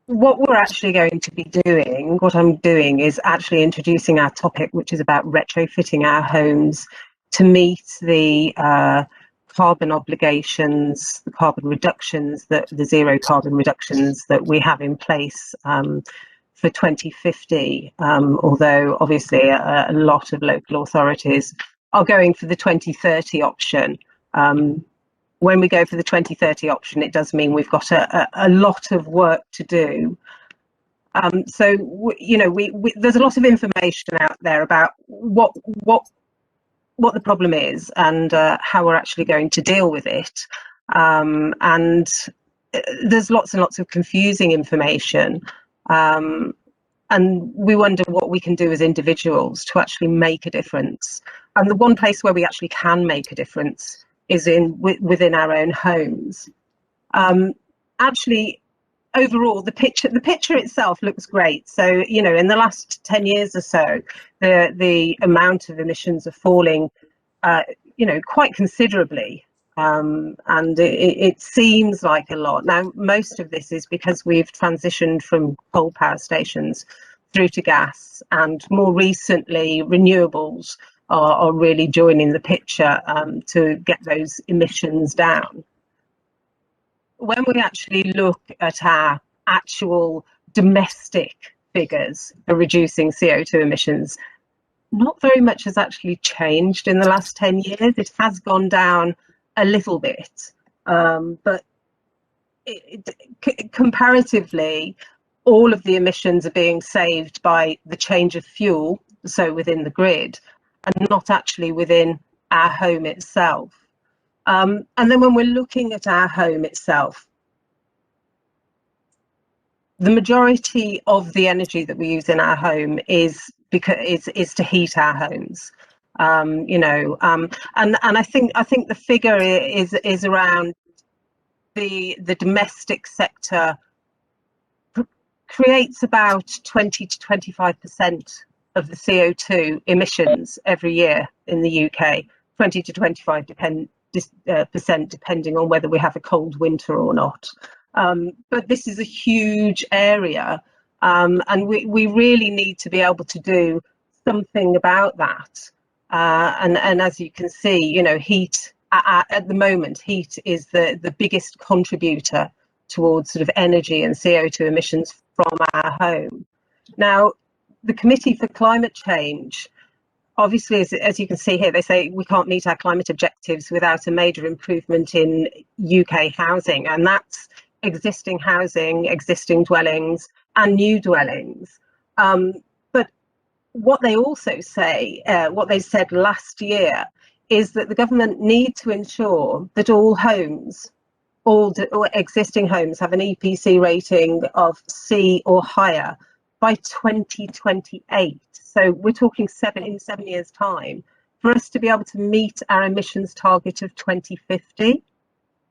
What we're actually going to be doing, what I'm doing, is actually introducing our topic, which is about retrofitting our homes to meet the carbon obligations, the carbon reductions, the zero carbon reductions that we have in place for 2050. Although obviously a lot of local authorities are going for the 2030 option. When we go for the 2030 option, it does mean we've got a lot of work to do. So you know, there's a lot of information out there about what the problem is and how we're actually going to deal with it. And there's lots and lots of confusing information. And we wonder what we can do as individuals to actually make a difference. And the one place where we actually can make a difference is within our own homes. Actually, overall, the picture itself looks great. So, you know, in the last 10 years or so, the amount of emissions are falling, you know, quite considerably. And it seems like a lot. Now, most of this is because we've transitioned from coal power stations through to gas, and more recently, renewables are really joining the picture to get those emissions down. When we actually look at our actual domestic figures for reducing CO2 emissions, not very much has actually changed in the last 10 years. It has gone down a little bit, but comparatively, all of the emissions are being saved by the change of fuel, so within the grid, and not actually within our home itself. And then when we're looking at our home itself, the majority of the energy that we use in our home is to heat our homes. You know, and I think the figure is around the domestic sector creates about 20 to 25% of the CO2 emissions every year in the UK, 20 to 25% depending on whether we have a cold winter or not. But this is a huge area, and we really need to be able to do something about that. And as you can see, you know, heat at the moment, heat is the biggest contributor towards sort of energy and CO2 emissions from our home. Now, the Committee for Climate Change, obviously, as you can see here, they say we can't meet our climate objectives without a major improvement in UK housing, and that's existing housing, existing dwellings, and new dwellings. But what they also say, what they said last year, is that the government need to ensure that all homes, all existing homes, have an EPC rating of C or higher by 2028. So we're talking in 7 years' time for us to be able to meet our emissions target of 2050.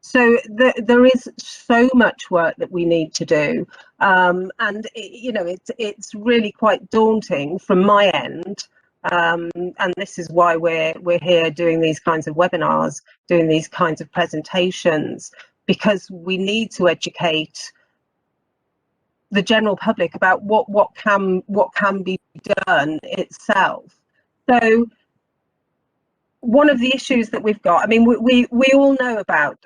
So there is so much work that we need to do, and you know, it's really quite daunting from my end, and this is why we're here doing these kinds of webinars, doing these kinds of presentations, because we need to educate the general public about what can be done itself. So one of the issues that we've got, I mean, we all know about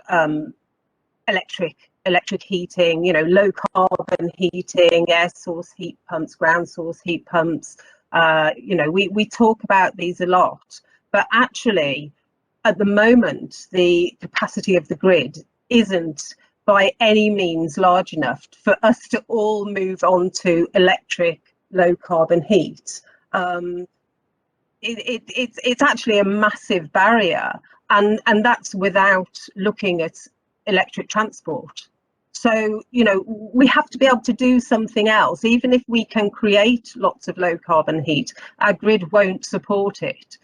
electric heating, you know, low carbon heating, air source heat pumps, ground source heat pumps. You know, we talk about these a lot, but actually at the moment the capacity of the grid isn't by any means large enough for us to all move on to electric low carbon heat. It's actually a massive barrier, and that's without looking at electric transport. So, you know, we have to be able to do something else. Even if we can create lots of low carbon heat, our grid won't support it.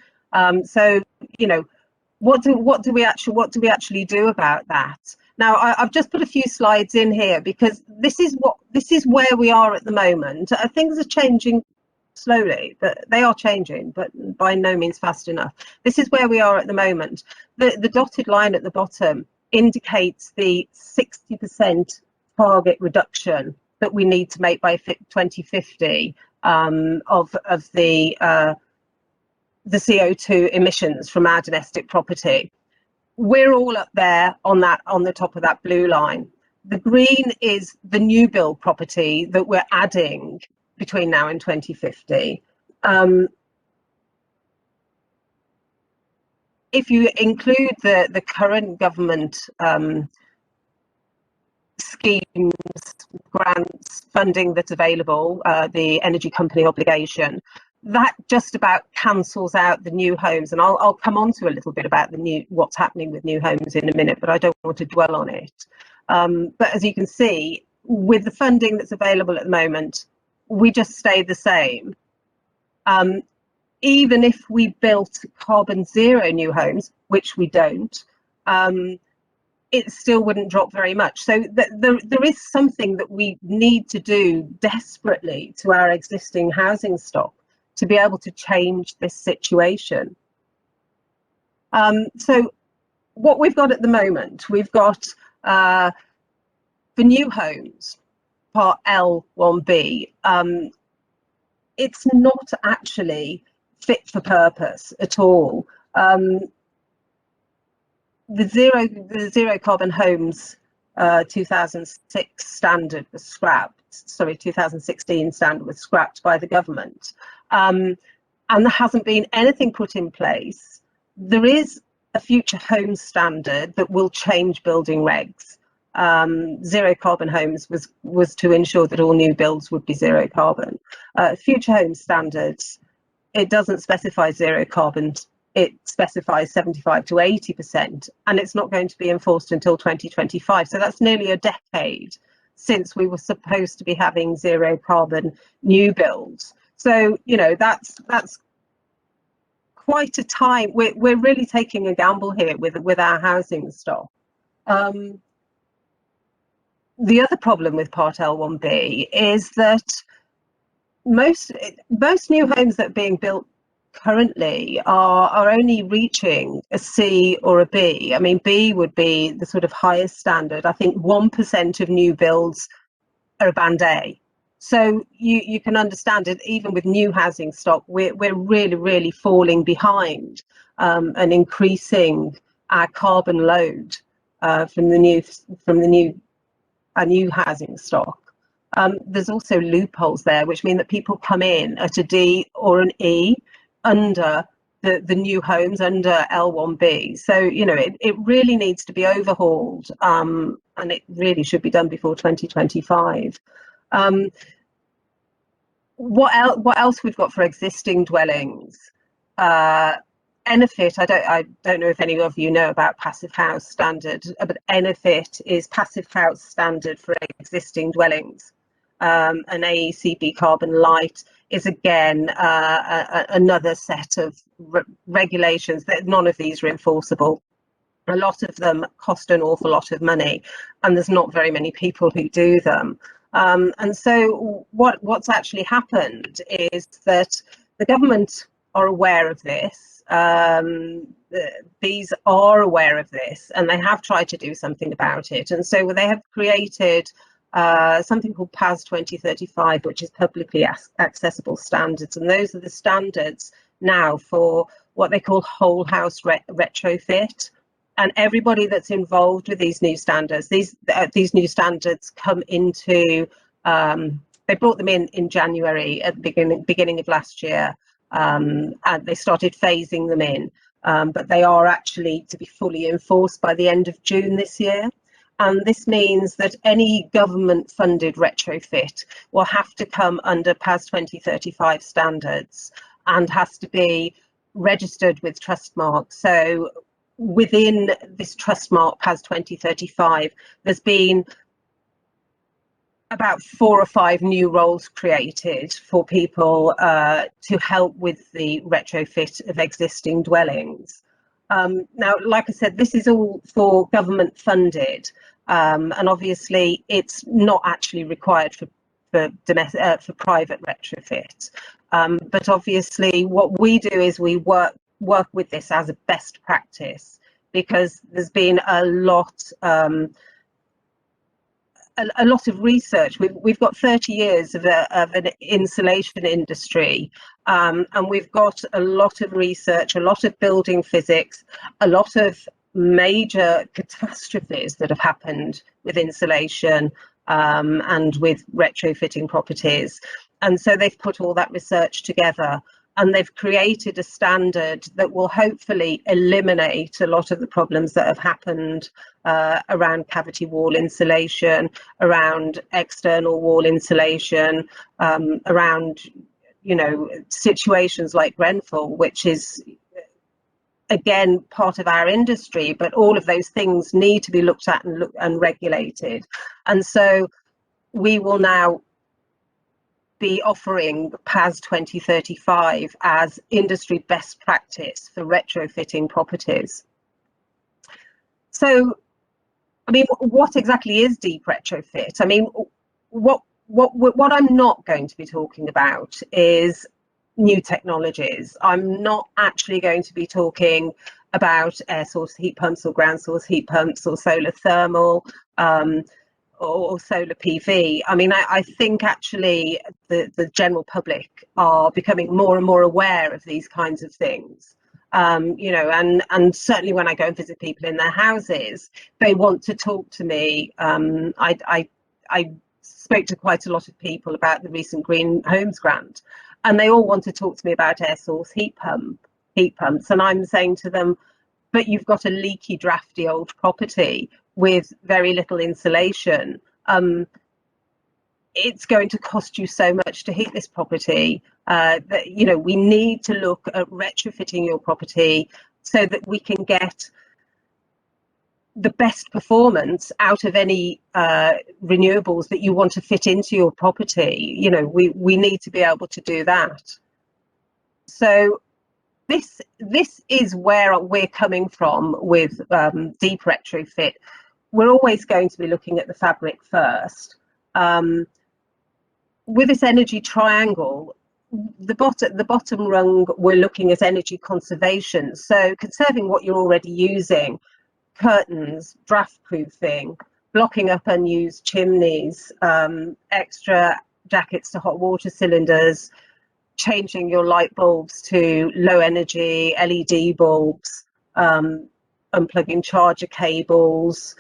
So, you know, what do we actually do about that? Now, I've just put a few slides in here because this is where we are at the moment. Things are changing slowly, but they are changing, but by no means fast enough. This is where we are at the moment. The dotted line at the bottom indicates the 60% target reduction that we need to make by 2050 of the CO2 emissions from our domestic property. We're all up there on the top of that blue line. The green is the new build property that we're adding between now and 2050. If you include the current government schemes, grants, funding that's available, the energy company obligation, that just about cancels out the new homes. And I'll come on to a little bit about what's happening with new homes in a minute, but I don't want to dwell on it. But as you can see, with the funding that's available at the moment, we just stay the same. Even if we built carbon zero new homes, which we don't, it still wouldn't drop very much. So there is something that we need to do desperately to our existing housing stock to be able to change this situation. So what we've got at the moment, we've got for new homes, part L1B, it's not actually fit for purpose at all. The zero carbon homes 2006 standard was scrapped. Sorry, 2016 standard was scrapped by the government, and there hasn't been anything put in place. There is a future home standard that will change building regs. Zero carbon homes was to ensure that all new builds would be zero carbon. Future home standards, it doesn't specify zero carbon. It specifies 75 to 80%, and it's not going to be enforced until 2025. So that's nearly a decade since we were supposed to be having zero carbon new builds. So, you know, that's quite a time. We're really taking a gamble here with our housing stock. The other problem with Part L1B is that most new homes that are being built currently are only reaching a C or a B. I mean, B would be the sort of highest standard. I think 1% of new builds are a band A. So you can understand it, even with new housing stock, we're really, really falling behind and increasing our carbon load from the new housing stock. There's also loopholes there, which mean that people come in at a D or an E under the new homes, under L1B. So, you know, it really needs to be overhauled, and it really should be done before 2025. What else we've got for existing dwellings? Enefit, I don't know if any of you know about Passive House Standard, but Enefit is Passive House Standard for existing dwellings. An AECB Carbon Light is again another set of regulations that none of these are enforceable. A lot of them cost an awful lot of money, and there's not very many people who do them. And so what's actually happened is that the government are aware of this. These are aware of this, and they have tried to do something about it. And so they have created something called PAS 2035, which is publicly accessible standards. And those are the standards now for what they call whole house retrofit. And everybody that's involved with these new standards, these new standards come into, they brought them in January at the beginning of last year, and they started phasing them in. But they are actually to be fully enforced by the end of June this year. And this means that any government-funded retrofit will have to come under PAS 2035 standards and has to be registered with Trustmark. So within this Trustmark PAS 2035, there's been about 4 or 5 new roles created for people to help with the retrofit of existing dwellings. Now, like I said, this is all for government funded, and obviously it's not actually required for private retrofit. But obviously what we do is we work with this as a best practice, because there's been a lot a lot of research. We've got 30 years of an insulation industry, and we've got a lot of research, a lot of building physics, a lot of major catastrophes that have happened with insulation and with retrofitting properties. And so they've put all that research together, and they've created a standard that will hopefully eliminate a lot of the problems that have happened around cavity wall insulation, around external wall insulation, around, you know, situations like Grenfell, which is again part of our industry, but all of those things need to be looked at and regulated. And so we will now be offering PAS 2035 as industry best practice for retrofitting properties. So, I mean, what exactly is deep retrofit? I mean, what I'm not going to be talking about is new technologies. I'm not actually going to be talking about air source heat pumps or ground source heat pumps or solar thermal or solar PV. I mean, I think actually the general public are becoming more and more aware of these kinds of things. You know, and certainly when I go and visit people in their houses, they want to talk to me. I spoke to quite a lot of people about the recent Green Homes Grant, and they all want to talk to me about air source heat pumps. And I'm saying to them, but you've got a leaky, drafty old property with very little insulation. It's going to cost you so much to heat this property that, you know, we need to look at retrofitting your property so that we can get the best performance out of any renewables that you want to fit into your property. You know, we need to be able to do that. So this is where we're coming from with deep retrofit. We're always going to be looking at the fabric first. With this energy triangle, the bottom rung, we're looking at energy conservation. So conserving what you're already using, curtains, draft proofing, blocking up unused chimneys, extra jackets to hot water cylinders, changing your light bulbs to low energy LED bulbs, unplugging charger cables,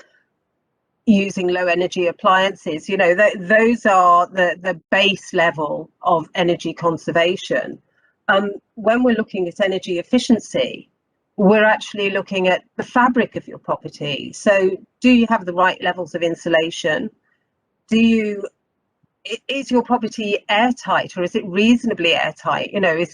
using low energy appliances. You know, those are the base level of energy conservation. When we're looking at energy efficiency, we're actually looking at the fabric of your property. So do you have the right levels of insulation? Is your property airtight, or is it reasonably airtight? You know,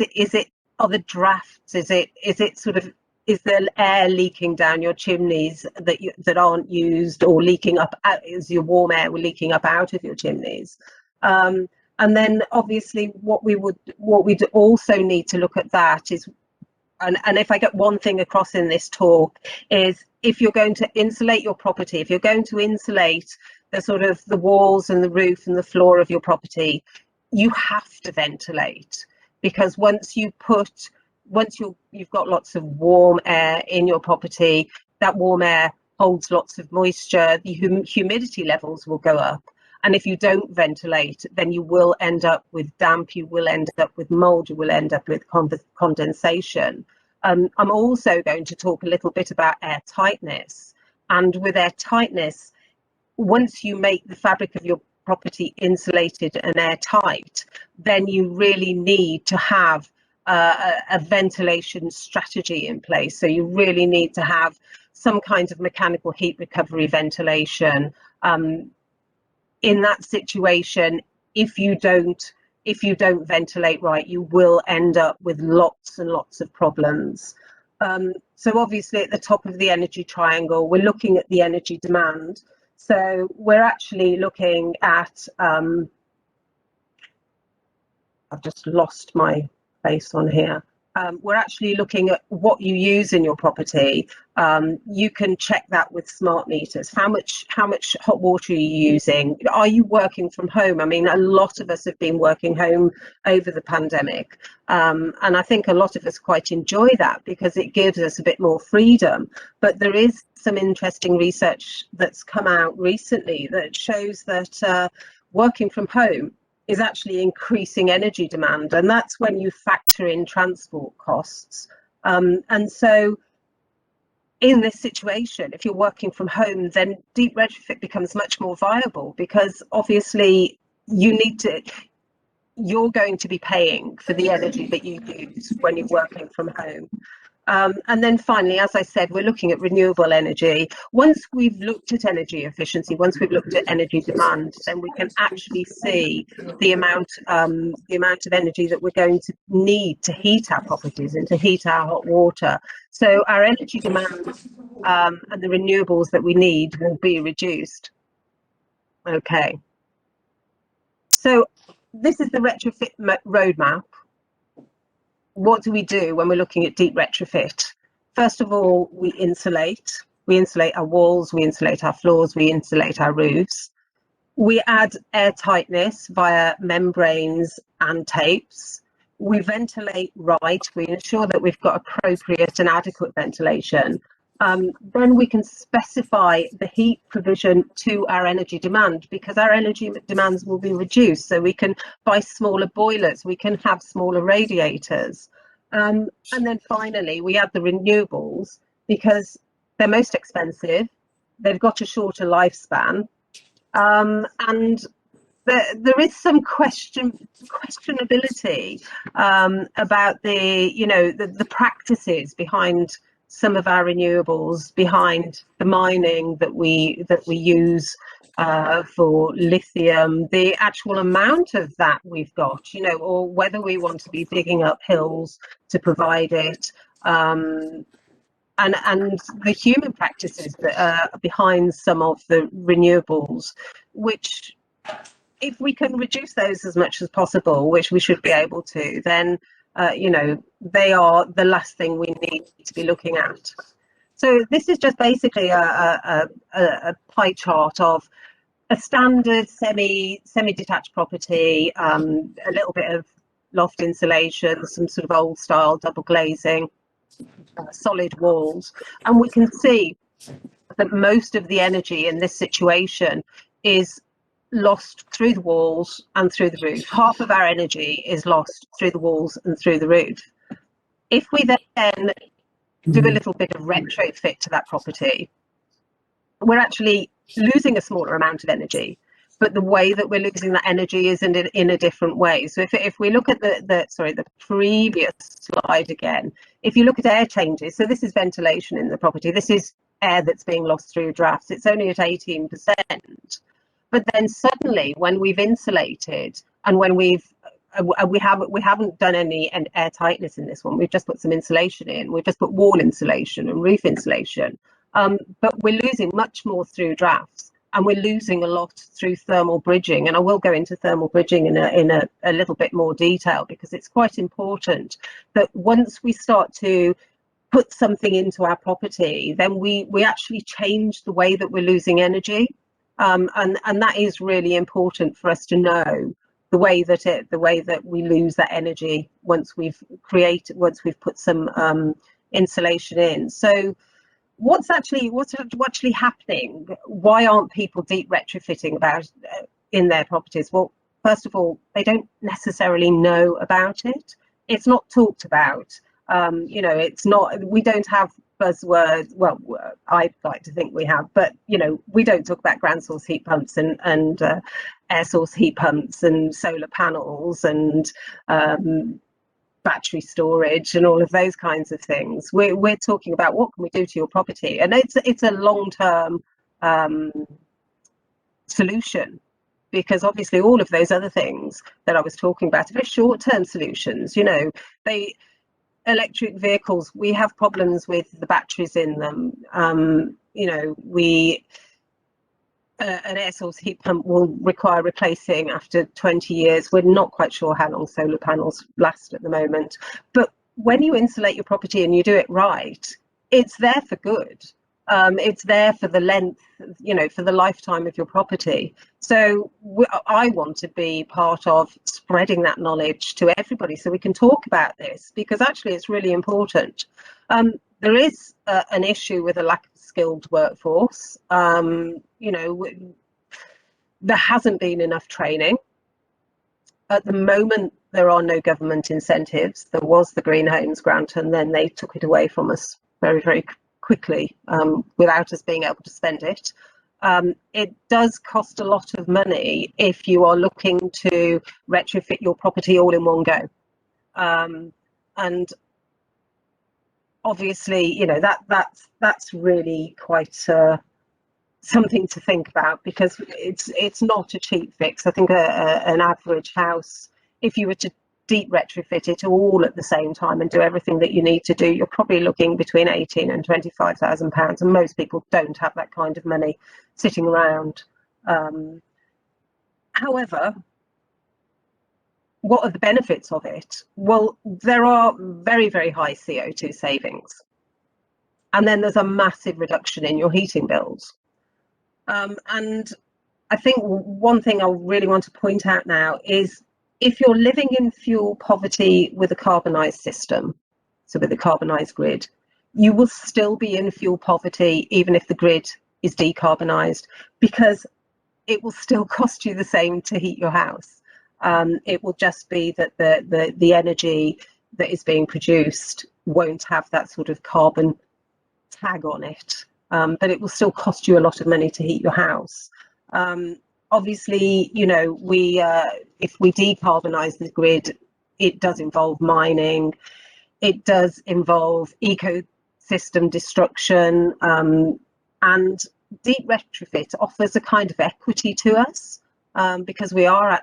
are the drafts, is there air leaking down your chimneys that aren't used, or leaking up out? Is your warm air leaking up out of your chimneys? And then obviously what we'd also need to look at that is, and if I get one thing across in this talk, is if you're going to insulate your property, if you're going to insulate the walls and the roof and the floor of your property, you have to ventilate, because once you've got lots of warm air in your property, that warm air holds lots of moisture, the humidity levels will go up. And if you don't ventilate, then you will end up with damp, you will end up with mold, you will end up with condensation. I'm also going to talk a little bit about air tightness. And with air tightness, once you make the fabric of your property insulated and airtight, then you really need to have a ventilation strategy in place. So you really need to have some kind of mechanical heat recovery ventilation. In that situation, if you don't ventilate right, you will end up with lots and lots of problems. So obviously at the top of the energy triangle, we're looking at the energy demand. So we're actually looking at, I've just lost my place on here. we're actually looking at what you use in your property. You can check that with smart meters. How much hot water are you using? Are you working from home? I mean, a lot of us have been working home over the pandemic, and I think a lot of us quite enjoy that because it gives us a bit more freedom. But there is some interesting research that's come out recently that shows that working from home is actually increasing energy demand, and that's when you factor in transport costs. And so in this situation, if you're working from home, then deep retrofit becomes much more viable because obviously you're going to be paying for the energy that you use when you're working from home. And then finally, as I said, we're looking at renewable energy. Once we've looked at energy efficiency, once we've looked at energy demand, then we can actually see the amount of energy that we're going to need to heat our properties and to heat our hot water. So our energy demand and the renewables that we need will be reduced. Okay. So this is the retrofit roadmap. What do we do when we're looking at deep retrofit? First of all, we insulate. We insulate our walls, we insulate our floors, we insulate our roofs. We add air tightness via membranes and tapes. We ventilate right. We ensure that we've got appropriate and adequate ventilation. Then we can specify the heat provision to our energy demand because our energy demands will be reduced. So we can buy smaller boilers, we can have smaller radiators. And then finally, we add the renewables because they're most expensive, they've got a shorter lifespan, and there is some questionability about the practices behind some of our renewables, behind the mining that we use for lithium, the actual amount of that we've got, or whether we want to be digging up hills to provide it, and the human practices that are behind some of the renewables, which if we can reduce those as much as possible, which we should be able to, then they are the last thing we need to be looking at. So this is just basically a pie chart of a standard semi-detached property, a little bit of loft insulation, some sort of old style double glazing, solid walls, and we can see that most of the energy in this situation is lost through the walls and through the roof. Half of our energy is lost through the walls and through the roof. If we then do a little bit of retrofit to that property, we're actually losing a smaller amount of energy, but the way that we're losing that energy is in a different way. So if we look at the previous slide again, if you look at air changes, so this is ventilation in the property, this is air that's being lost through drafts, it's only at 18%. But then suddenly, when we've insulated and when we haven't done any air tightness in this one, we've just put some insulation in, we've just put wall insulation and roof insulation, but we're losing much more through drafts, and we're losing a lot through thermal bridging. And I will go into thermal bridging in a little bit more detail because it's quite important that once we start to put something into our property, then we actually change the way that we're losing energy. And that is really important for us to know the way that we lose that energy once we've put some insulation in. So what's actually happening? Why aren't people deep retrofitting in their properties? Well, first of all, they don't necessarily know about it. It's not talked about. It's not. We don't have buzzwords. Well, I'd like to think we have, but we don't talk about ground source heat pumps and air source heat pumps and solar panels and battery storage and all of those kinds of things. We're talking about what can we do to your property, and it's a long-term solution, because obviously all of those other things that I was talking about are very short-term solutions. Electric vehicles, we have problems with the batteries in them. An air source heat pump will require replacing after 20 years. We're not quite sure how long solar panels last at the moment, but when you insulate your property and you do it right, it's there for good. It's there for the length, for the lifetime of your property. So I want to be part of spreading that knowledge to everybody so we can talk about this, because actually it's really important. There is an issue with a lack of skilled workforce. There hasn't been enough training. At the moment, there are no government incentives. There was the Green Homes Grant, and then they took it away from us very, very quickly without us being able to spend it. It does cost a lot of money if you are looking to retrofit your property all in one go. And obviously, that's really quite something to think about, because it's not a cheap fix. I think an average house, if you were to deep retrofit it all at the same time and do everything that you need to do, you're probably looking between £18,000 and £25,000, and most people don't have that kind of money sitting around. However, what are the benefits of it? Well, there are very, very high CO2 savings, and then there's a massive reduction in your heating bills. And I think one thing I really want to point out now is, if you're living in fuel poverty with a carbonised system, so with a carbonised grid, you will still be in fuel poverty even if the grid is decarbonised, because it will still cost you the same to heat your house. It will just be that the energy that is being produced won't have that sort of carbon tag on it, but it will still cost you a lot of money to heat your house. Obviously, if we decarbonise the grid, it does involve mining, it does involve ecosystem destruction, and deep retrofit offers a kind of equity to us, because we're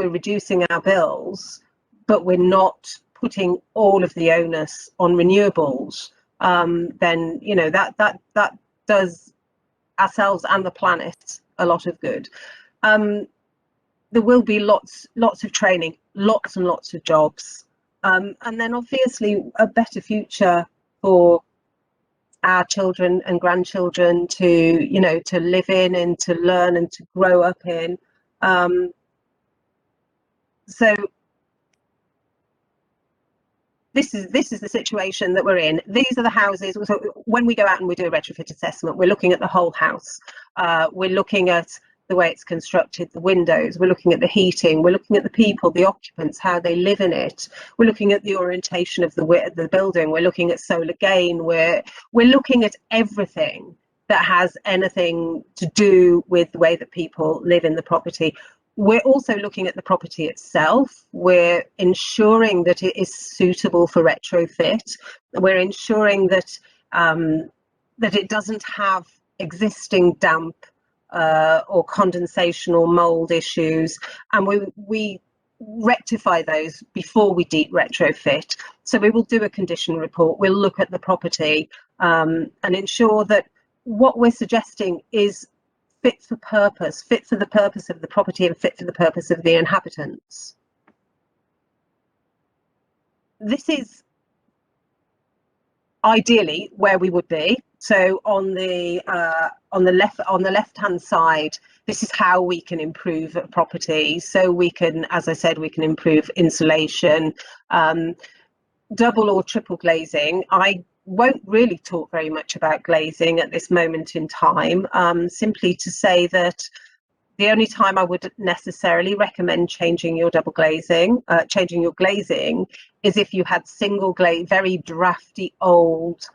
reducing our bills, but we're not putting all of the onus on renewables. Then that does ourselves and the planet a lot of good. There will be lots of training, lots and lots of jobs, and then obviously a better future for our children and grandchildren to live in and to learn and to grow up in. So this is the situation that we're in. These are the houses. So when we go out and we do a retrofit assessment, we're looking at the whole house. We're looking at the way it's constructed, the windows. We're looking at the heating. We're looking at the people, the occupants, how they live in it. We're looking at the orientation of the building. We're looking at solar gain. We're looking at everything that has anything to do with the way that people live in the property. We're also looking at the property itself. We're ensuring that it is suitable for retrofit. We're ensuring that that it doesn't have existing damp or condensation or mold issues, and we rectify those before we deep retrofit. So we will do a condition report. We'll look at the property and ensure that what we're suggesting is fit for purpose, fit for the purpose of the property and fit for the purpose of the inhabitants. This is ideally where we would be. So on the left-hand side, this is how we can improve a property. So we can, as I said, we can improve insulation, double or triple glazing. I won't really talk very much about glazing at this moment in time, simply to say that the only time I would necessarily recommend changing your glazing is if you had single glaze, very drafty, old,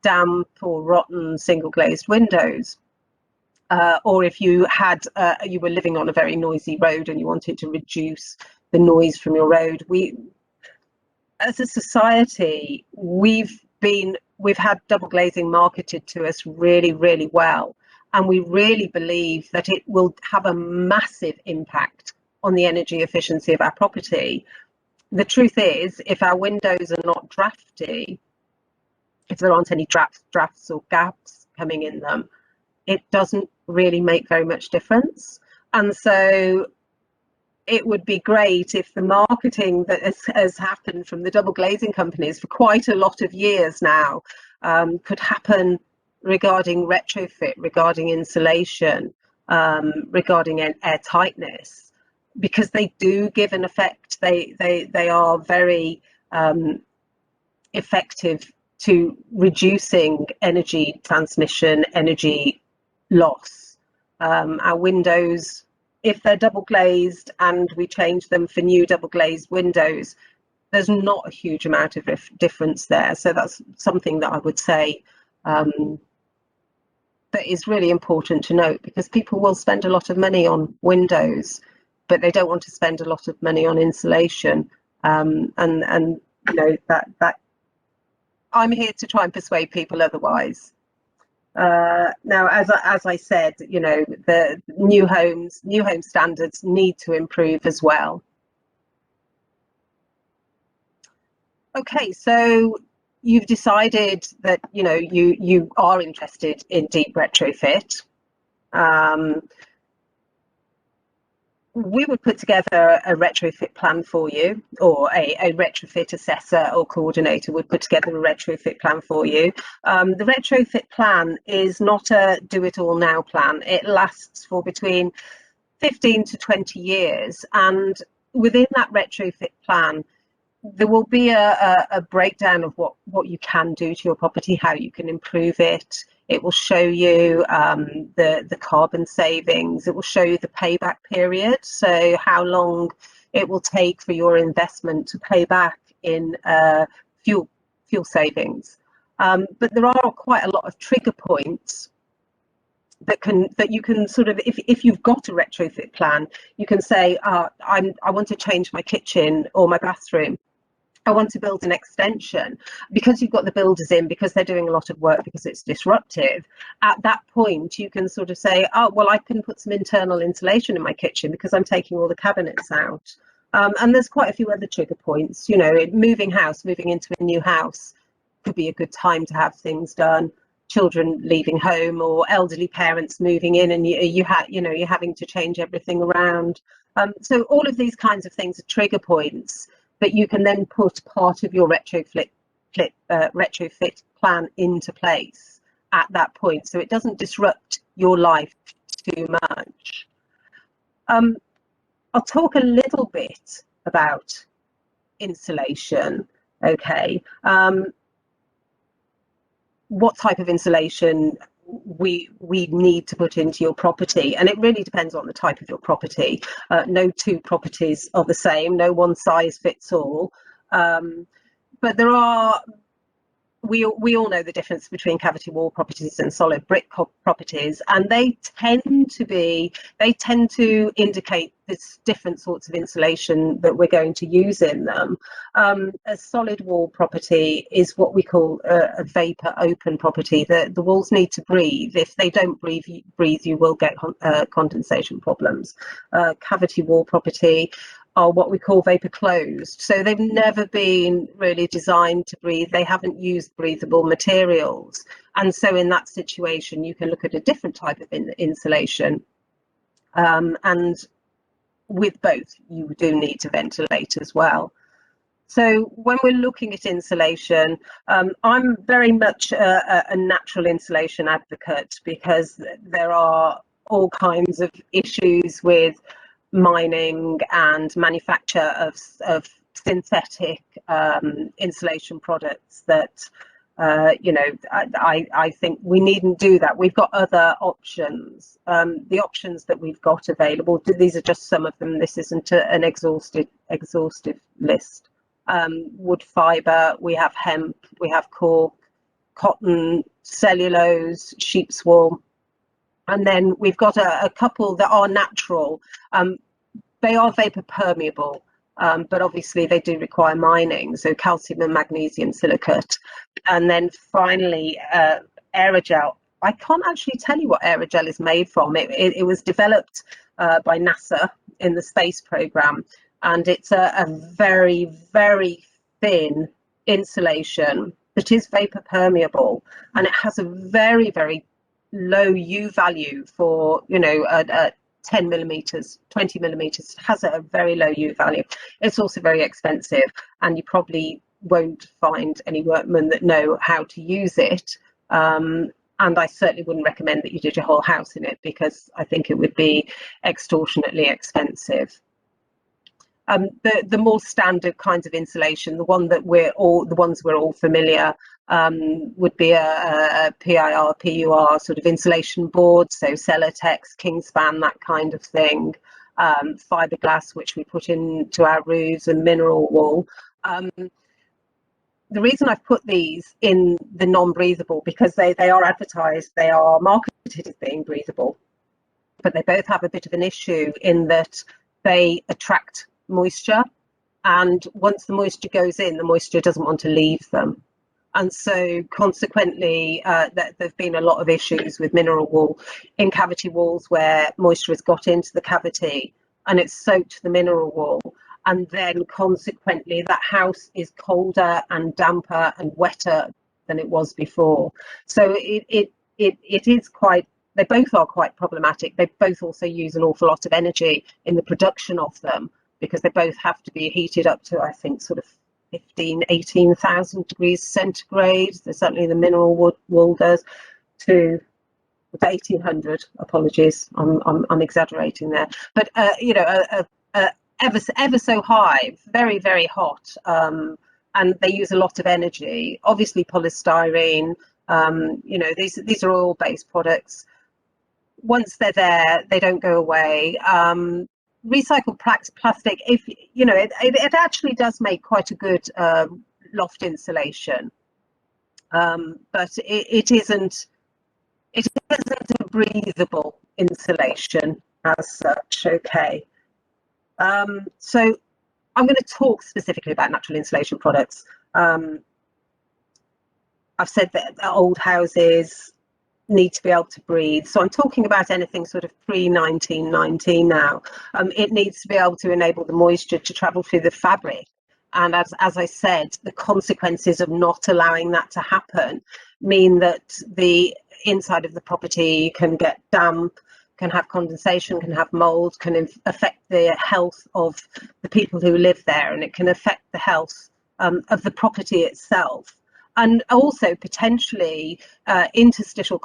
damp or rotten single glazed windows, or if you had you were living on a very noisy road and you wanted to reduce the noise from your road. As a society, we've had double glazing marketed to us really, really well, and we really believe that it will have a massive impact on the energy efficiency of our property. The truth is, if our windows are not drafty, if there aren't any drafts or gaps coming in them, it doesn't really make very much difference. And so it would be great if the marketing that has happened from the double glazing companies for quite a lot of years now could happen regarding retrofit, regarding insulation, regarding air tightness, because they do give an effect. They are very effective to reducing energy transmission, energy loss. Our windows, if they're double glazed and we change them for new double glazed windows, there's not a huge amount of difference there. So that's something that I would say that is really important to note, because people will spend a lot of money on windows, but they don't want to spend a lot of money on insulation. And you know, that I'm here to try and persuade people otherwise. Now, as I said, you know, the new home standards need to improve as well. Okay, so you've decided that, you know, you are interested in deep retrofit. We would put together a retrofit plan for you, or a retrofit assessor or coordinator would put together a retrofit plan for you. The retrofit plan is not a do-it-all-now plan. It lasts for between 15 to 20 years, and within that retrofit plan, there will be a breakdown of what you can do to your property, how you can improve it. It will show you the carbon savings. It will show you the payback period, so how long it will take for your investment to pay back in fuel savings. But there are quite a lot of trigger points that you can sort of, if you've got a retrofit plan, you can say, I want to change my kitchen or my bathroom. I want to build an extension, because you've got the builders in, because they're doing a lot of work, because it's disruptive. At that point, you can sort of say, oh, well, I can put some internal insulation in my kitchen because I'm taking all the cabinets out. And there's quite a few other trigger points. You know, moving into a new house could be a good time to have things done. Children leaving home, or elderly parents moving in, and you're having to change everything around. So all of these kinds of things are trigger points that you can then put part of your retrofit plan into place at that point, so it doesn't disrupt your life too much. I'll talk a little bit about insulation. Okay, what type of insulation we need to put into your property, and it really depends on the type of your property. No two properties are the same, no one size fits all, but there are, we all know the difference between cavity wall properties and solid brick properties, and they tend to indicate this different sorts of insulation that we're going to use in them. A solid wall property is what we call a vapor open property. The walls need to breathe. If they don't breathe, you will get condensation problems. Cavity wall property are what we call vapor closed. So they've never been really designed to breathe. They haven't used breathable materials. And so in that situation, you can look at a different type of insulation. And with both, you do need to ventilate as well. So when we're looking at insulation, I'm very much a natural insulation advocate, because there are all kinds of issues with mining and manufacture of synthetic insulation products that I think we needn't do that. We've got other options. The options that we've got available, these are just some of them. This isn't an exhaustive list. Wood fibre, we have hemp, we have cork, cotton, cellulose, sheep's wool. And then we've got a couple that are natural. They are vapor permeable, but obviously they do require mining, so calcium and magnesium silicate. And then finally, Aerogel. I can't actually tell you what Aerogel is made from. It was developed by NASA in the space program, and it's a very, very thin insulation that is vapor permeable, and it has a very, very low U value for, you know, 10 millimeters, 20 millimeters, has a very low U value. It's also very expensive, and you probably won't find any workmen that know how to use it. And I certainly wouldn't recommend that you did your whole house in it, because I think it would be extortionately expensive. The more standard kinds of insulation, the ones we're all familiar, would be a PIR, PUR sort of insulation board, so Celotex, Kingspan, that kind of thing. Fiberglass, which we put into our roofs, and mineral wool. The reason I've put these in the non-breathable, because they are advertised, they are marketed as being breathable, but they both have a bit of an issue in that they attract moisture, and once the moisture goes in, the moisture doesn't want to leave them. And so consequently, there've been a lot of issues with mineral wool in cavity walls where moisture has got into the cavity and it's soaked the mineral wool. And then consequently, that house is colder and damper and wetter than it was before. So it is quite, they both are quite problematic. They both also use an awful lot of energy in the production of them, because they both have to be heated up to, I think, sort of 18,000 degrees centigrade. So certainly the mineral wool does, to 1800. Apologies, I'm exaggerating there. But you know, ever so high, very, very hot, and they use a lot of energy. Obviously, polystyrene. You know, these are oil-based products. Once they're there, they don't go away. Recycled plastic, if you know, it actually does make quite a good loft insulation, but it isn't a breathable insulation as such. Okay, so I'm going to talk specifically about natural insulation products. I've said that old houses need to be able to breathe, so I'm talking about anything sort of pre-1919 now. It needs to be able to enable the moisture to travel through the fabric, and as I said, the consequences of not allowing that to happen mean that the inside of the property can get damp, can have condensation, can have mold, can affect the health of the people who live there, and it can affect the health of the property itself. And also potentially interstitial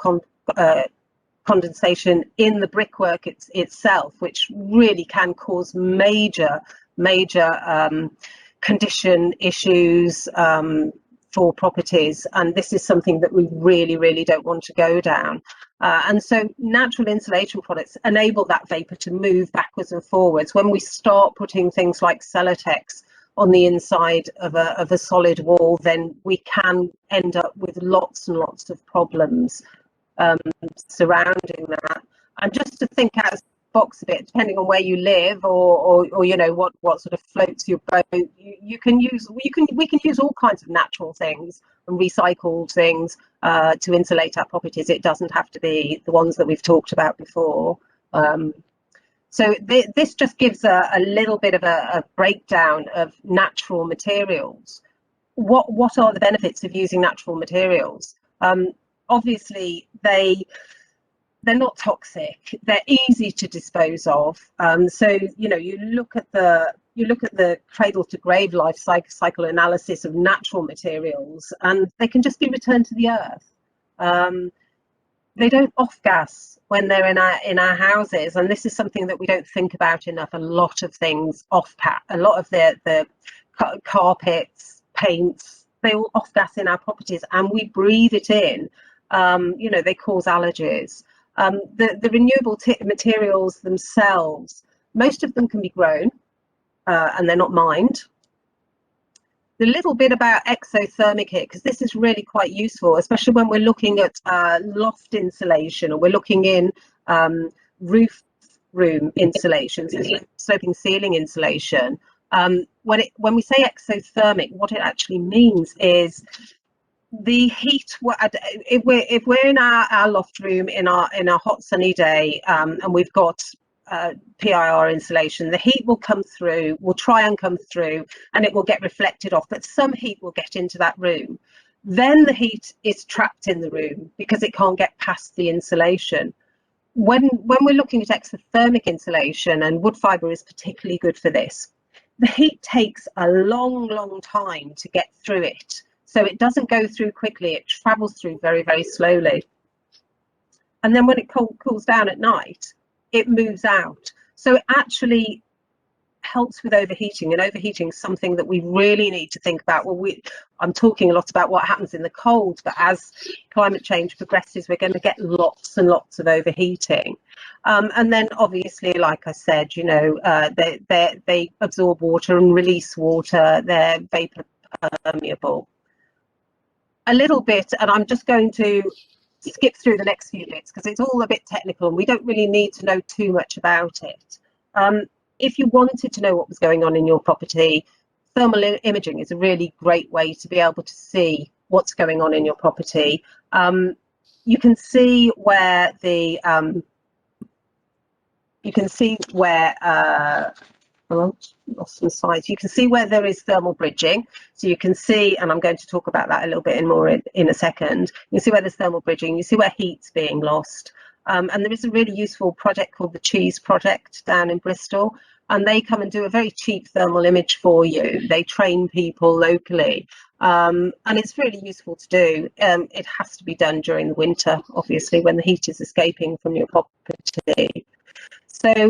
condensation in the brickwork itself, which really can cause major condition issues for properties. And this is something that we really don't want to go down. And so natural insulation products enable that vapour to move backwards and forwards. When we start putting things like Celotex on the inside of a solid wall, then we can end up with lots and lots of problems surrounding that. And just to think out of the box a bit, depending on where you live, or you know what sort of floats your boat, we can use all kinds of natural things and recycled things to insulate our properties. It doesn't have to be the ones that we've talked about before. So this just gives a little bit of a breakdown of natural materials. What are the benefits of using natural materials? Obviously, they're not toxic. They're easy to dispose of. So you know, you look at the cradle to grave life cycle analysis of natural materials, and they can just be returned to the earth. They don't off-gas when they're in our houses, and this is something that we don't think about enough. A lot of things a lot of the carpets, paints, they all off-gas in our properties, and we breathe it in. You know, they cause allergies. The renewable materials themselves, most of them can be grown, and they're not mined. The little bit about exothermic heat, because this is really quite useful, especially when we're looking at loft insulation, or we're looking in roof room insulations, sloping ceiling insulation. When we say exothermic, what it actually means is the heat. If we're in our loft room in our hot sunny day, and we've got PIR insulation, the heat will come through, will try and come through, and it will get reflected off, but some heat will get into that room. Then the heat is trapped in the room because it can't get past the insulation. when we're looking at exothermic insulation, and wood fibre is particularly good for this, the heat takes a long time to get through it. So it doesn't go through quickly, it travels through very slowly. And then when it cools down at night, it moves out. So it actually helps with overheating, and overheating is something that we really need to think about. Well, I'm talking a lot about what happens in the cold, but as climate change progresses, we're going to get lots and lots of overheating. And then obviously, like I said, you know, they absorb water and release water. They're vapor permeable. A little bit, and I'm just going to skip through the next few bits because it's all a bit technical and we don't really need to know too much about it. If you wanted to know what was going on in your property, thermal imaging is a really great way to be able to see what's going on in your property. You can see where the lost some slides. You can see where there is thermal bridging. So you can see, and I'm going to talk about that a little bit more in a second. You see where there's thermal bridging. You see where heat's being lost. And there is a really useful project called the Cheese Project down in Bristol, and they come and do a very cheap thermal image for you. They train people locally, and it's really useful to do. It has to be done during the winter, obviously, when the heat is escaping from your property. So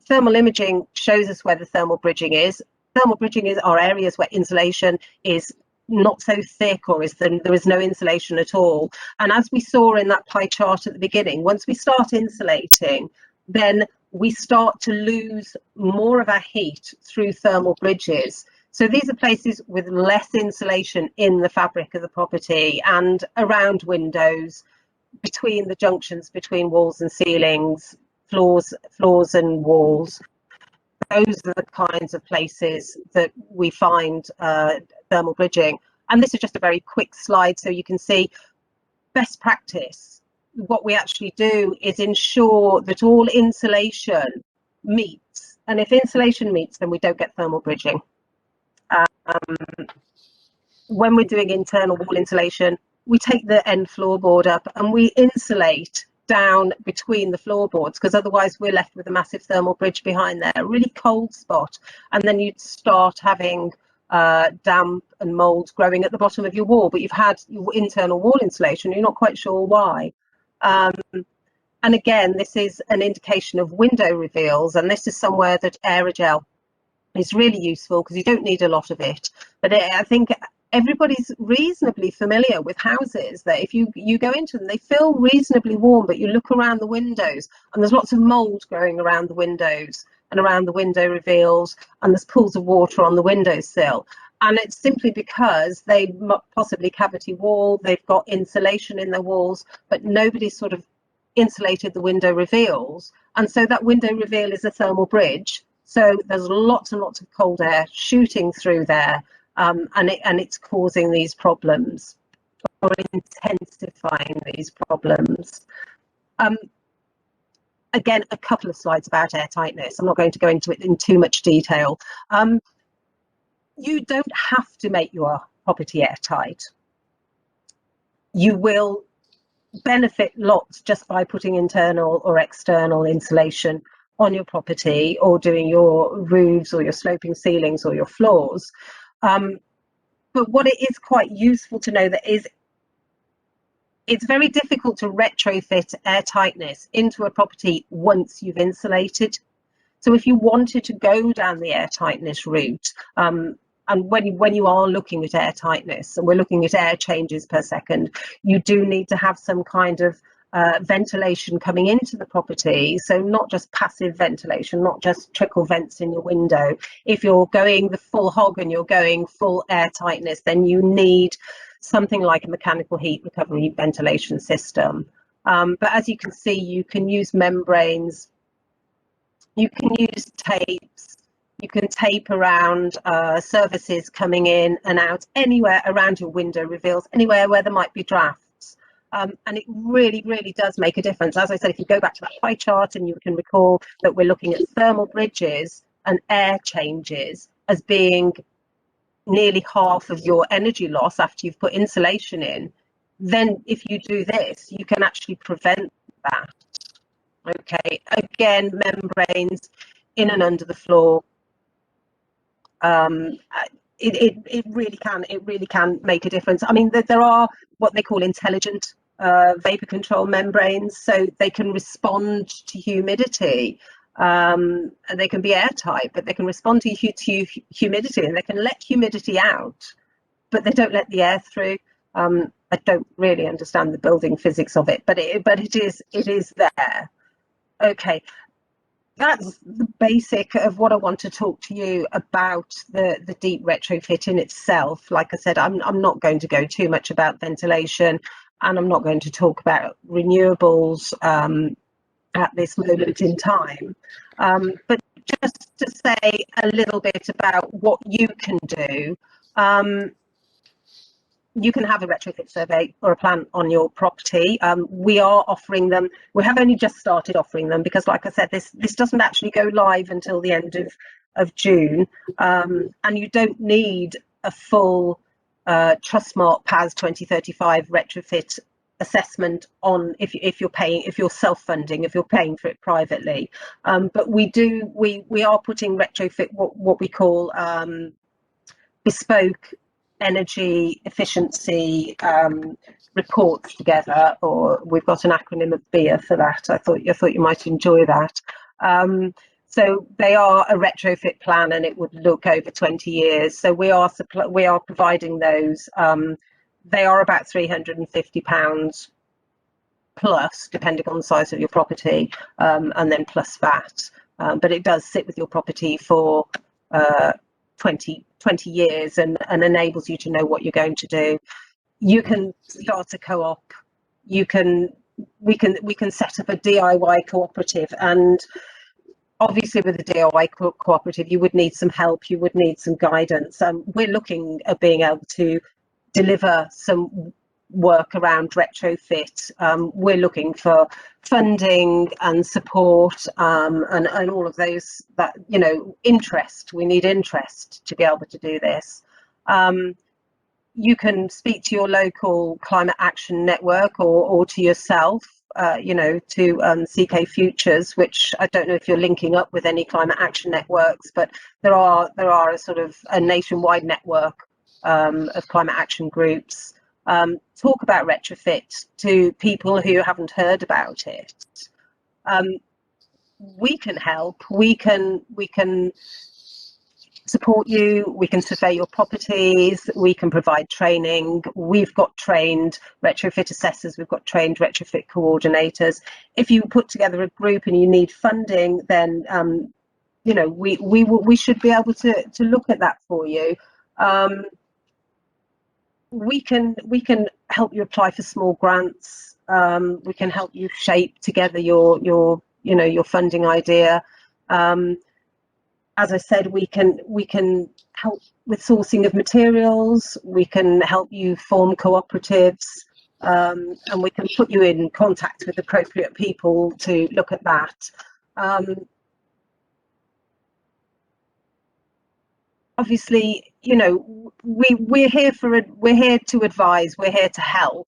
thermal imaging shows us where the thermal bridging is. Thermal bridging are areas where insulation is not so thick, or there is no insulation at all. And as we saw in that pie chart at the beginning, once we start insulating, then we start to lose more of our heat through thermal bridges. So these are places with less insulation in the fabric of the property and around windows, between the junctions between walls and ceilings, floors and walls. Those are the kinds of places that we find thermal bridging. And this is just a very quick slide so you can see best practice. What we actually do is ensure that all insulation meets, and if insulation meets, then we don't get thermal bridging. When we're doing internal wall insulation, we take the end floorboard up and we insulate down between the floorboards, because otherwise we're left with a massive thermal bridge behind there, a really cold spot, and then you'd start having damp and mold growing at the bottom of your wall, but you've had your internal wall insulation, you're not quite sure why. And again, this is an indication of window reveals, and this is somewhere that Aerogel is really useful because you don't need a lot of it. But I think everybody's reasonably familiar with houses that if you go into them, they feel reasonably warm, but you look around the windows and there's lots of mold growing around the windows and around the window reveals, and there's pools of water on the windowsill. And it's simply because they possibly cavity wall, they've got insulation in their walls, but nobody's sort of insulated the window reveals. And so that window reveal is a thermal bridge. So there's lots and lots of cold air shooting through there. And it's causing these problems, or intensifying these problems. Again, a couple of slides about airtightness. I'm not going to go into it in too much detail. You don't have to make your property airtight. You will benefit lots just by putting internal or external insulation on your property, or doing your roofs or your sloping ceilings or your floors. But what it is quite useful to know that is, it's very difficult to retrofit airtightness into a property once you've insulated. So if you wanted to go down the airtightness route, and when you are looking at airtightness, and we're looking at air changes per second, you do need to have some kind of ventilation coming into the property. So not just passive ventilation, not just trickle vents in your window. If you're going the full hog and you're going full air tightness, then you need something like a mechanical heat recovery ventilation system. But as you can see, you can use membranes, you can use tapes, you can tape around surfaces coming in and out, anywhere around your window reveals, anywhere where there might be drafts. And it really, really does make a difference. As I said, if you go back to the pie chart, and you can recall that we're looking at thermal bridges and air changes as being nearly half of your energy loss after you've put insulation in, then if you do this, you can actually prevent that. Okay, again, membranes in and under the floor. It really can make a difference. I mean, there are what they call intelligent vapor control membranes, so they can respond to humidity. And they can be airtight, but they can respond to humidity, and they can let humidity out, but they don't let the air through. I don't really understand the building physics of it, but it is there. Okay, that's the basic of what I want to talk to you about the deep retrofit in itself. Like I said, I'm not going to go too much about ventilation, and I'm not going to talk about renewables at this moment in time. But just to say a little bit about what you can do. You can have a retrofit survey or a plan on your property. We are offering them. We have only just started offering them because, like I said, this doesn't actually go live until the end of June, and you don't need a full Trustmark PAS 2035 retrofit assessment on if you're self-funding, if you're paying for it privately. But we are putting retrofit what we call bespoke energy efficiency reports together, or we've got an acronym of BEER for that. I thought you might enjoy that. So they are a retrofit plan, and it would look over 20 years. So we are providing those. They are about £350 plus, depending on the size of your property, and then plus VAT. But it does sit with your property for 20 years and enables you to know what you're going to do. You can start a co-op. We can set up a DIY cooperative, and obviously with a DIY cooperative you would need some help, you would need some guidance. We're looking at being able to deliver some work around retrofit. We're looking for funding and support, and all of those, that, you know, interest. We need interest to be able to do this. You can speak to your local climate action network, or to yourself, you know, to CK Futures, which I don't know if you're linking up with any climate action networks, but there are a sort of a nationwide network of climate action groups. Talk about retrofit to people who haven't heard about it. We can help. We can support you. We can survey your properties. We can provide training. We've got trained retrofit assessors. We've got trained retrofit coordinators. If you put together a group and you need funding, then you know, we should be able to look at that for you. We can help you apply for small grants. We can help you shape together your funding idea. As I said, we can help with sourcing of materials. We can help you form cooperatives, and we can put you in contact with appropriate people to look at that. Obviously, you know, we're here to advise, we're here to help.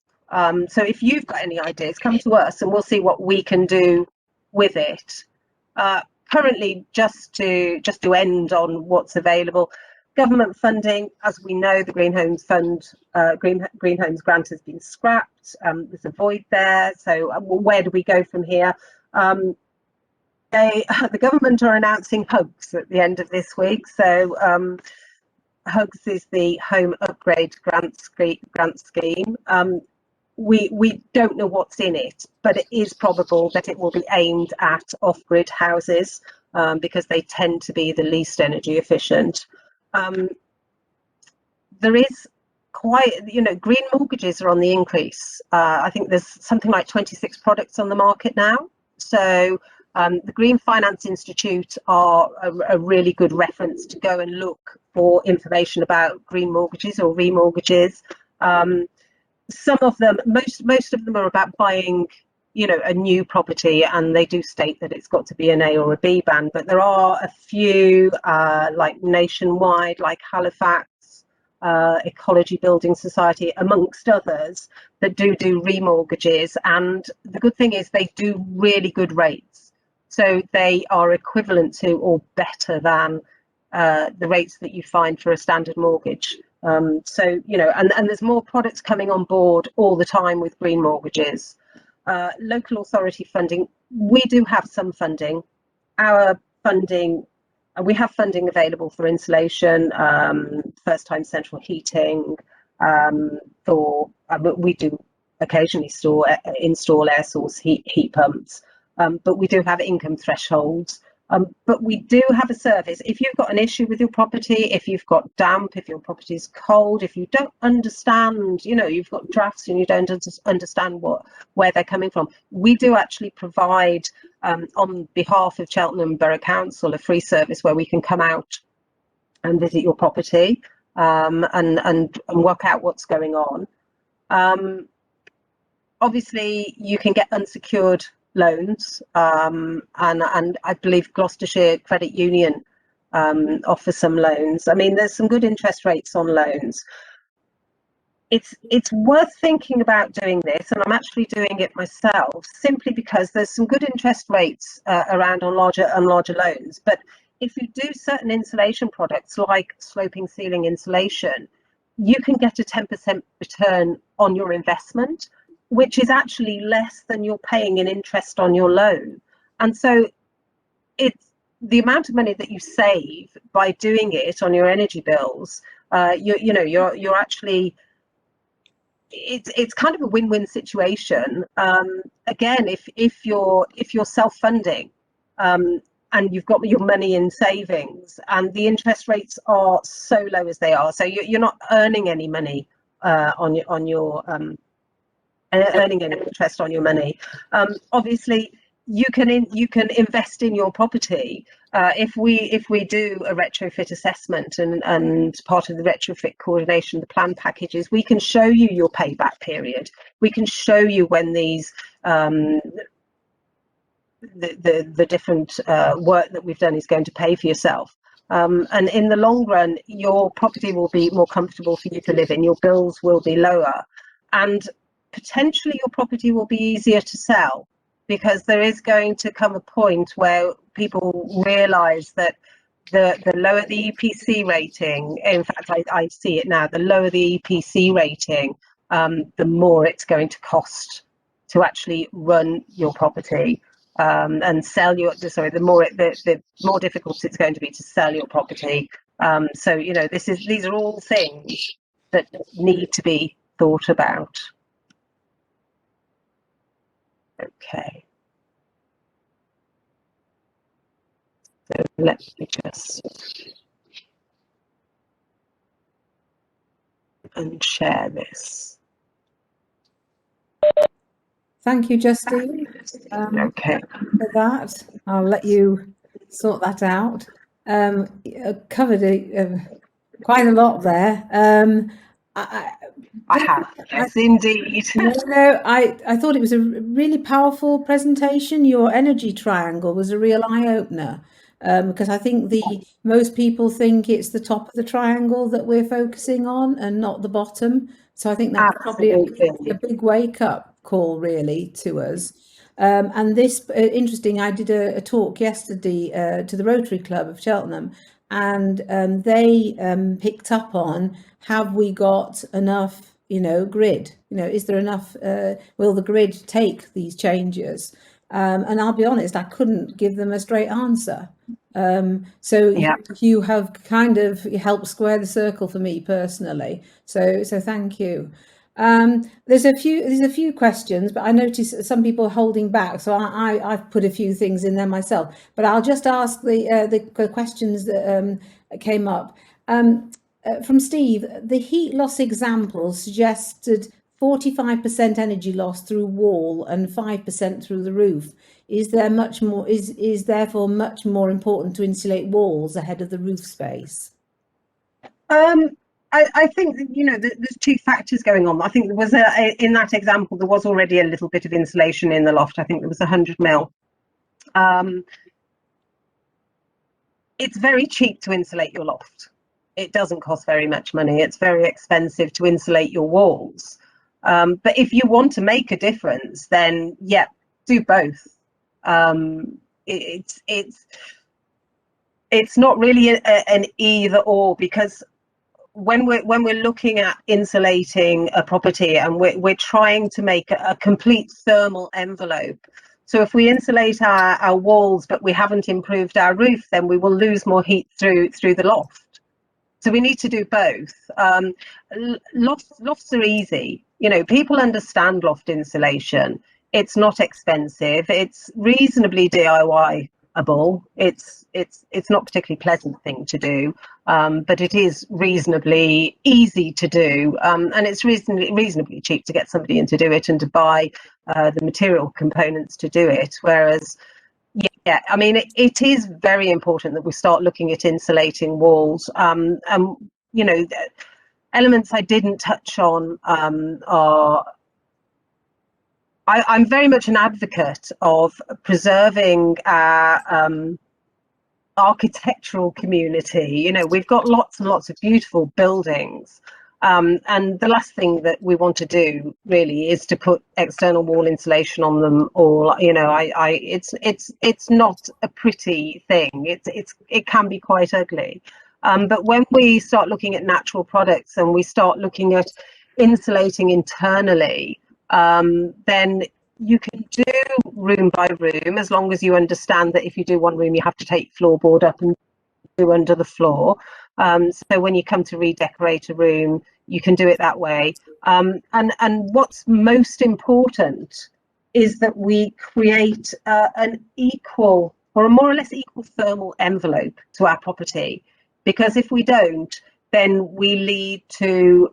So if you've got any ideas, come to us and we'll see what we can do with it. Currently, just to end on what's available, government funding, as we know, the Green Homes Fund, Green Homes Grant has been scrapped. There's a void there. So where do we go from here? The government are announcing HUGS at the end of this week. So HUGS is the Home Upgrade Grant Scheme. We don't know what's in it, but it is probable that it will be aimed at off-grid houses, because they tend to be the least energy efficient. There is quite, you know, green mortgages are on the increase. I think there's something like 26 products on the market now. So the Green Finance Institute are a really good reference to go and look for information about green mortgages or remortgages. Some of them, most of them are about buying, you know, a new property, and they do state that it's got to be an A or a B band. But there are a few, like Nationwide, like Halifax, Ecology Building Society, amongst others, that do remortgages. And the good thing is they do really good rates. So they are equivalent to or better than the rates that you find for a standard mortgage. So, you know, and there's more products coming on board all the time with green mortgages. Local authority funding, we do have some funding. Our funding, we have funding available for insulation, first-time central heating, we do occasionally install air source heat pumps, but we do have income thresholds. But we do have a service. If you've got an issue with your property, if you've got damp, if your property is cold, if you don't understand, you know, you've got drafts and you don't understand where they're coming from, we do actually provide, on behalf of Cheltenham Borough Council, a free service where we can come out and visit your property and work out what's going on. Obviously, you can get unsecured loans, and I believe Gloucestershire Credit Union offers some loans. I mean, there's some good interest rates on loans. It's worth thinking about doing this, and I'm actually doing it myself simply because there's some good interest rates around on larger loans. But if you do certain insulation products like sloping ceiling insulation, you can get a 10% return on your investment, which is actually less than you're paying in interest on your loan. And so it's the amount of money that you save by doing it on your energy bills. You're actually, it's kind of a win-win situation. Again, if you're self-funding, and you've got your money in savings, and the interest rates are so low as they are, so you're not earning any money on your earning any interest on your money. Obviously, you can invest in your property. If we do a retrofit assessment and part of the retrofit coordination, the plan packages, we can show you your payback period. We can show you when these the different work that we've done is going to pay for yourself. And in the long run, your property will be more comfortable for you to live in. Your bills will be lower, and potentially your property will be easier to sell, because there is going to come a point where people realise that the lower the EPC rating, in fact, I see it now, the lower the EPC rating, the more it's going to cost to actually run your property and sell your, the more difficult it's going to be to sell your property. So, you know, these are all things that need to be thought about. Okay. So let me just unshare this. Thank you, Justine. Okay. For that, I'll let you sort that out. Covered quite a lot there. I have, yes, indeed. No, I thought it was a really powerful presentation. Your energy triangle was a real eye-opener, because I think most people think it's the top of the triangle that we're focusing on and not the bottom. So I think that's probably a big wake-up call, really, to us. And this, interesting, I did a talk yesterday to the Rotary Club of Cheltenham, and they picked up on, have we got enough, grid? Is there enough, will the grid take these changes? And I'll be honest, I couldn't give them a straight answer. So yeah. You have kind of helped square the circle for me personally. So thank you. There's a few questions, but I notice some people are holding back, so I've put a few things in there myself. But I'll just ask the questions that came up. From Steve, the heat loss example suggested 45% energy loss through wall and 5% through the roof. Is therefore much more important to insulate walls ahead of the roof space? I think, there's two factors going on. I think there was in that example, there was already a little bit of insulation in the loft. I think there was 100 mil. It's very cheap to insulate your loft. it doesn't cost very much money. It's very expensive to insulate your walls. But if you want to make a difference, then yeah, do both. It's not really an either or, because when we're looking at insulating a property and we're trying to make a complete thermal envelope. So if we insulate our walls but we haven't improved our roof, then we will lose more heat through the loft. So we need to do both. Lofts are easy. You know, people understand loft insulation. It's not expensive. It's reasonably DIY-able. It's not a particularly pleasant thing to do, but it is reasonably easy to do, and it's reasonably cheap to get somebody in to do it and to buy the material components to do it. Whereas, yeah, I mean, it is very important that we start looking at insulating walls. And you know, elements I didn't touch on are. I'm very much an advocate of preserving our architectural community. You know, we've got lots and lots of beautiful buildings, and the last thing that we want to do really is to put external wall insulation on them all. You know, it's not a pretty thing. It can be quite ugly. But when we start looking at natural products and we start looking at insulating internally, then you can do room by room, as long as you understand that if you do one room, you have to take floorboard up and do under the floor. So when you come to redecorate a room, you can do it that way. And what's most important is that we create an equal, or a more or less equal, thermal envelope to our property. Because if we don't, then we lead to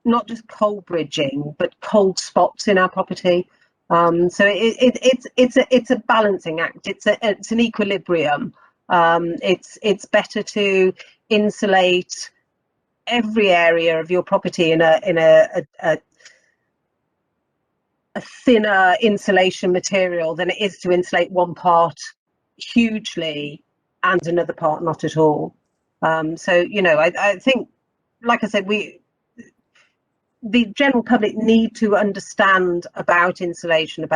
not just cold bridging, but cold spots in our property. So it's a balancing act. It's an equilibrium. It's better to insulate every area of your property in a thinner insulation material than it is to insulate one part hugely and another part not at all. So, you know, I think, like I said, the general public need to understand about insulation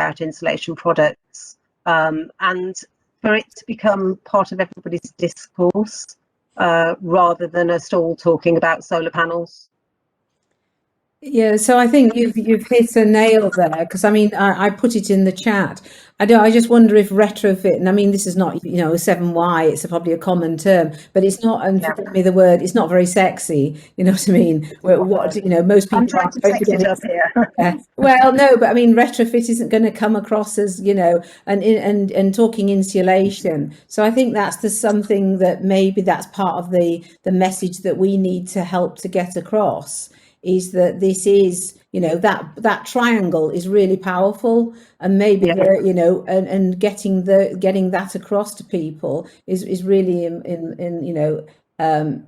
products, and for it to become part of everybody's discourse, rather than us all talking about solar panels. Yeah, so I think you've hit a nail there, because I mean I put it in the chat. I just wonder if retrofit, and I mean this is not, you know, Severn Wye, it's probably a common term, but it's not, and forgive me the word, it's not very sexy, you know what I mean? What, you know, most people I'm trying to sex it up here. Well, no, but I mean retrofit isn't going to come across as, you know, and talking insulation. So I think that's something that maybe that's part of the message that we need to help to get across, is that this is, you know, that triangle is really powerful, and maybe you know, and getting that across to people is really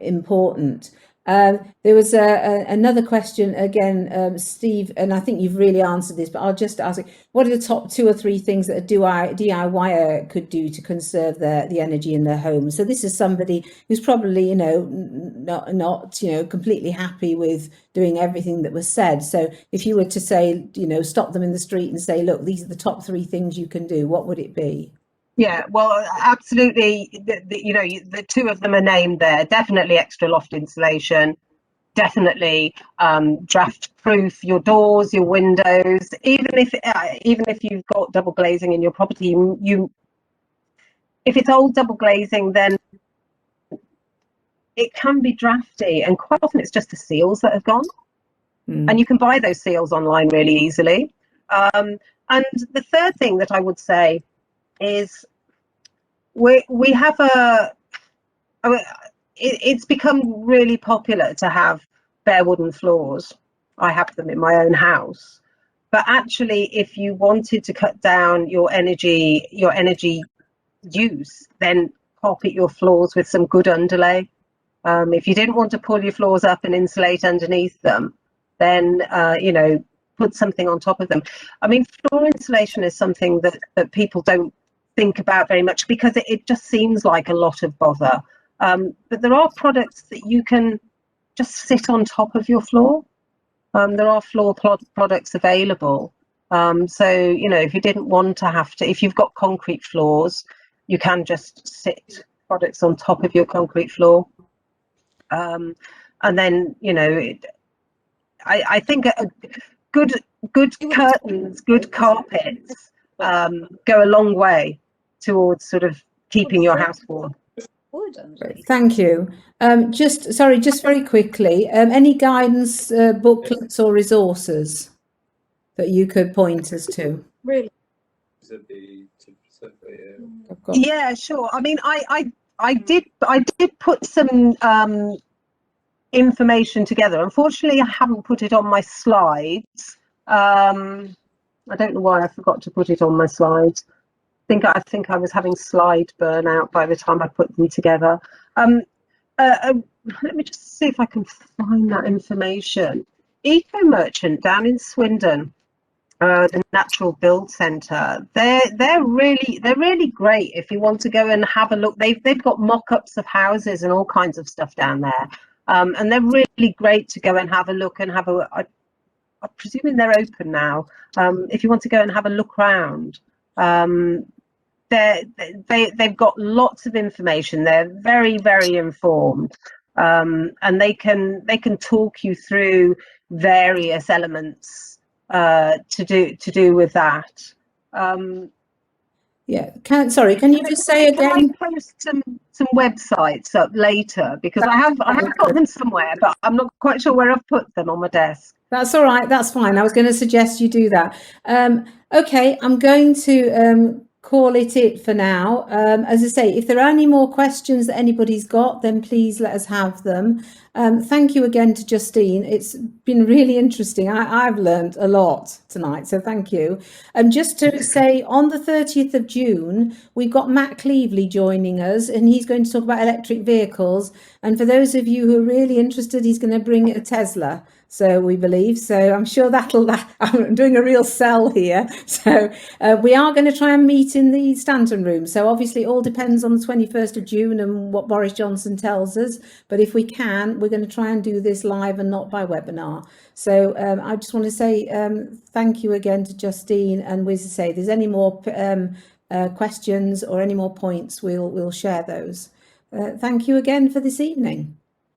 important. There was another question again, Steve, and I think you've really answered this, but I'll just ask it. What are the top 2 or 3 things that a DIYer could do to conserve the energy in their home? So this is somebody who's probably, you know, not you know, completely happy with doing everything that was said. So if you were to say, you know, stop them in the street and say, look, these are the top 3 things you can do, what would it be? Yeah, well, absolutely. You know, the 2 of them are named there. Definitely extra loft insulation. Definitely draft proof your doors, your windows. Even if you've got double glazing in your property, if it's old double glazing, then it can be drafty, and quite often it's just the seals that have gone. And you can buy those seals online really easily. And the third thing that I would say is we have it's become really popular to have bare wooden floors. I have them in my own house, but actually if you wanted to cut down your energy use, then carpet your floors with some good underlay. If you didn't want to pull your floors up and insulate underneath them, then you know, put something on top of them. I mean, floor insulation is something that people don't think about very much, because it just seems like a lot of bother. But there are products that you can just sit on top of your floor. There are floor products available. So, you know, if you didn't want to have to, if you've got concrete floors, you can just sit products on top of your concrete floor. And then, you know, I think good curtains, good carpets go a long way towards sort of keeping your house warm. Thank you. Just very quickly, any guidance booklets or resources that you could point us to? Really? Yeah, sure. I mean, I did put some information together. Unfortunately, I haven't put it on my slides. I don't know why I forgot to put it on my slides. I think I was having slide burnout by the time I put them together. Let me just see if I can find that information. Eco Merchant down in Swindon, the Natural Build Centre. They're really great if you want to go and have a look. They've got mock-ups of houses and all kinds of stuff down there, and they're really great to go and have a look and have a. I'm presuming they're open now. If you want to go and have a look round. They've got lots of information. They're very, very informed, and they can talk you through various elements to do with that. Yeah. Can you just say again? Can I post some websites up later, because I have got them somewhere, but I'm not quite sure where I've put them on my desk. That's all right. That's fine. I was going to suggest you do that. Okay, I'm going to call it for now. As I say, if there are any more questions that anybody's got, then please let us have them. Thank you again to Justine. It's been really interesting. I've learned a lot tonight, so thank you. Just to say, on the 30th of June, we've got Matt Cleveley joining us, and he's going to talk about electric vehicles. And for those of you who are really interested, he's going to bring a Tesla. So we believe. So I'm sure I'm doing a real sell here. So we are going to try and meet in the Stanton room. So obviously it all depends on the 21st of June and what Boris Johnson tells us. But if we can, we're going to try and do this live and not by webinar. So I just want to say thank you again to Justine. And as I say, if there's any more questions or any more points, we'll share those. Thank you again for this evening.